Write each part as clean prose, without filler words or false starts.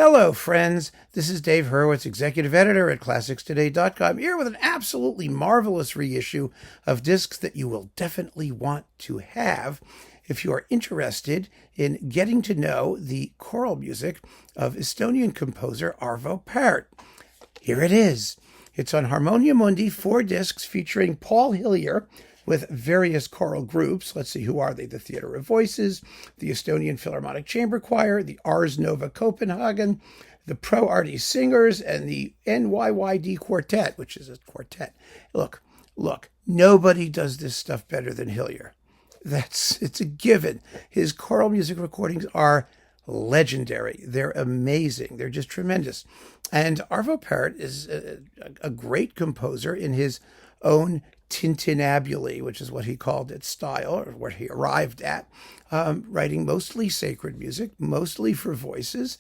Hello, friends. This is Dave Hurwitz, executive editor at ClassicsToday.com, here with an absolutely marvelous reissue of discs that you will definitely want to have if you are interested in getting to know the choral music of Estonian composer Arvo Pärt. Here it is. It's on Harmonia Mundi, 4 discs featuring Paul Hillier with various choral groups. Let's see, who are they? The Theatre of Voices, the Estonian Philharmonic Chamber Choir, the Ars Nova Copenhagen, the Pro Arti Singers, and the NYYD Quartet, which is a quartet. Look, nobody does this stuff better than Hillier. It's a given. His choral music recordings are legendary. They're amazing. They're just tremendous. And Arvo Pärt is a great composer in his own tintinnabuli, which is what he called its style, or what he arrived at, writing mostly sacred music, mostly for voices,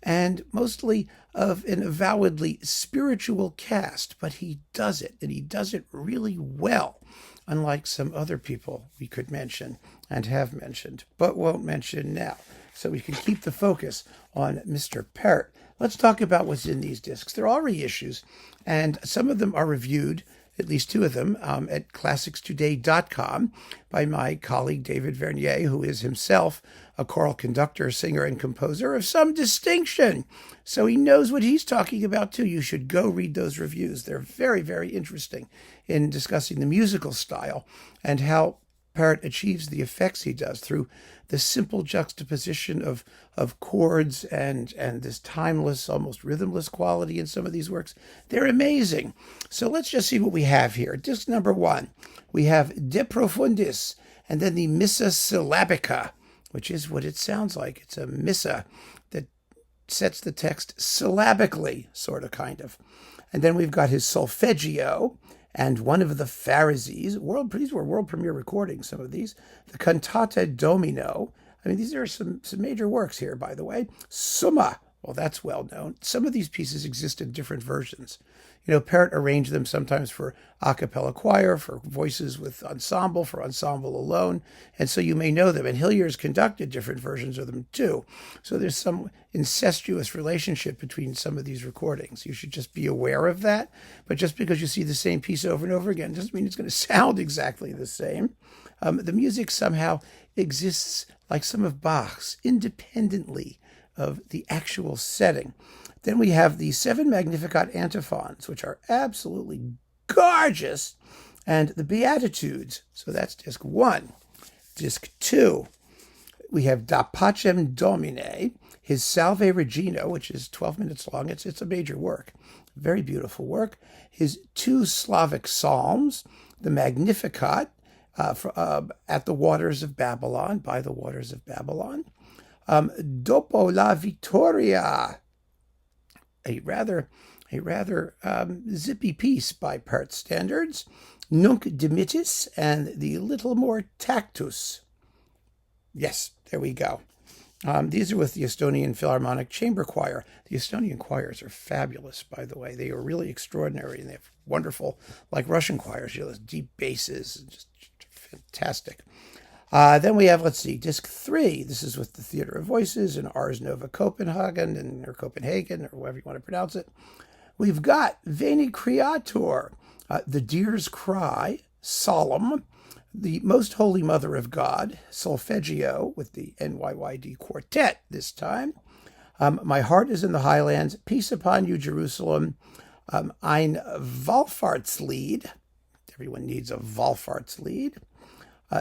and mostly of an avowedly spiritual cast. But he does it, and he does it really well, unlike some other people we could mention and have mentioned, but won't mention now. So we can keep the focus on Mr. Pärt. Let's talk about what's in these discs. They're all reissues, and some of them are reviewed, at least 2 of them, at ClassicsToday.com by my colleague David Vernier, who is himself a choral conductor, singer, and composer of some distinction. So he knows what he's talking about, too. You should go read those reviews. They're very, very interesting in discussing the musical style and how Pärt achieves the effects he does through the simple juxtaposition of chords and this timeless, almost rhythmless quality in some of these works. They're amazing. So let's just see what we have here. Disc number 1, we have De Profundis, and then the Missa Syllabica, which is what it sounds like. It's a missa that sets the text syllabically, sort of, kind of. And then we've got his Solfeggio, and one of the Pharisees. These were world premiere recordings, some of these. The Cantata Domino. I mean, these are some major works here, by the way. Summa. Well, that's well known. Some of these pieces exist in different versions. You know, Pärt arranged them sometimes for a cappella choir, for voices with ensemble, for ensemble alone. And so you may know them. And Hillier's conducted different versions of them, too. So there's some incestuous relationship between some of these recordings. You should just be aware of that. But just because you see the same piece over and over again doesn't mean it's going to sound exactly the same. The music somehow exists like some of Bach's, independently of the actual setting. Then we have the 7 Magnificat antiphons, which are absolutely gorgeous, and the Beatitudes. So that's disc 1. Disc 2, we have Da Pacem Domine, his Salve Regina, which is 12 minutes long. It's a major work, very beautiful work. His 2 Slavic psalms, the Magnificat, at the waters of Babylon, by the waters of Babylon. Dopo la Vittoria, a rather zippy piece by Pärt standards. Nunc Dimittis, and the Little More Tactus. Yes, there we go. These are with the Estonian Philharmonic Chamber Choir. The Estonian choirs are fabulous, by the way. They are really extraordinary, and they have wonderful, like Russian choirs, those deep basses, just fantastic. Then we have, let's see, disc 3. This is with the Theatre of Voices and Ars Nova Copenhagen, or Copenhagen, or however you want to pronounce it. We've got Veni Creator, The Deer's Cry, Solemn, the Most Holy Mother of God, Solfeggio, with the NYYD Quartet this time. My Heart is in the Highlands, Peace Upon You, Jerusalem, Ein Wallfahrtslied. Everyone needs a Wallfahrtslied.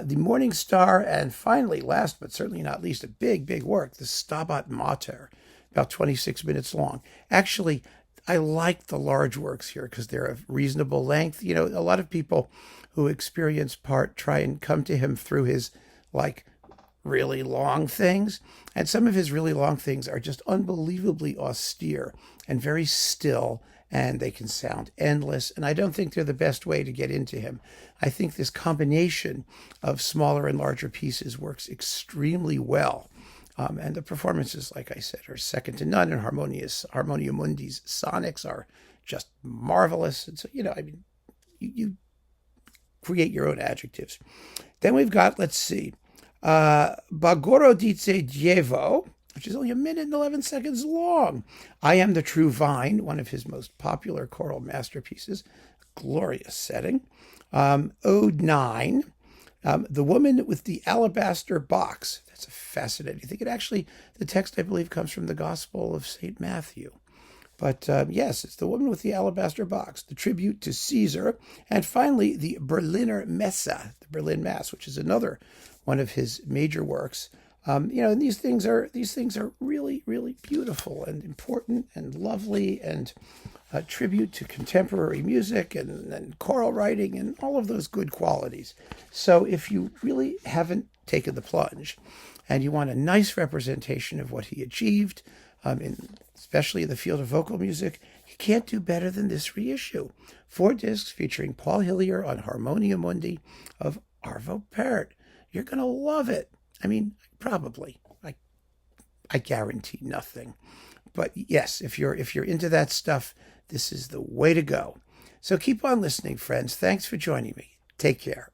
The Morning Star, and finally, last but certainly not least, a big work, the Stabat Mater, about 26 minutes long. Actually, I like the large works here because they're of reasonable length. You know, a lot of people who experience Pärt try and come to him through his, really long things. And some of his really long things are just unbelievably austere and very still, and they can sound endless. And I don't think they're the best way to get into him. I think this combination of smaller and larger pieces works extremely well. And the performances, like I said, are second to none. And Harmonia Mundi's sonics are just marvelous. And so, you create your own adjectives. Then we've got, let's see, Bogorodice Dievo, which is only 1 minute and 11 seconds long. I Am the True Vine, one of his most popular choral masterpieces, glorious setting. Ode 9, The Woman with the Alabaster Box. That's a fascinating thing. The text, I believe, comes from the Gospel of St. Matthew. But yes, it's The Woman with the Alabaster Box, the tribute to Caesar, and finally the Berliner Messe, the Berlin Mass, which is another one of his major works. And these things are really, really beautiful and important and lovely, and a tribute to contemporary music and choral writing and all of those good qualities. So if you really haven't taken the plunge and you want a nice representation of what he achieved, especially in the field of vocal music, you can't do better than this reissue. 4 discs featuring Paul Hillier on Harmonia Mundi of Arvo Pärt. You're going to love it. I mean, probably. I guarantee nothing. But yes, if you're into that stuff, this is the way to go. So keep on listening, friends. Thanks for joining me. Take care.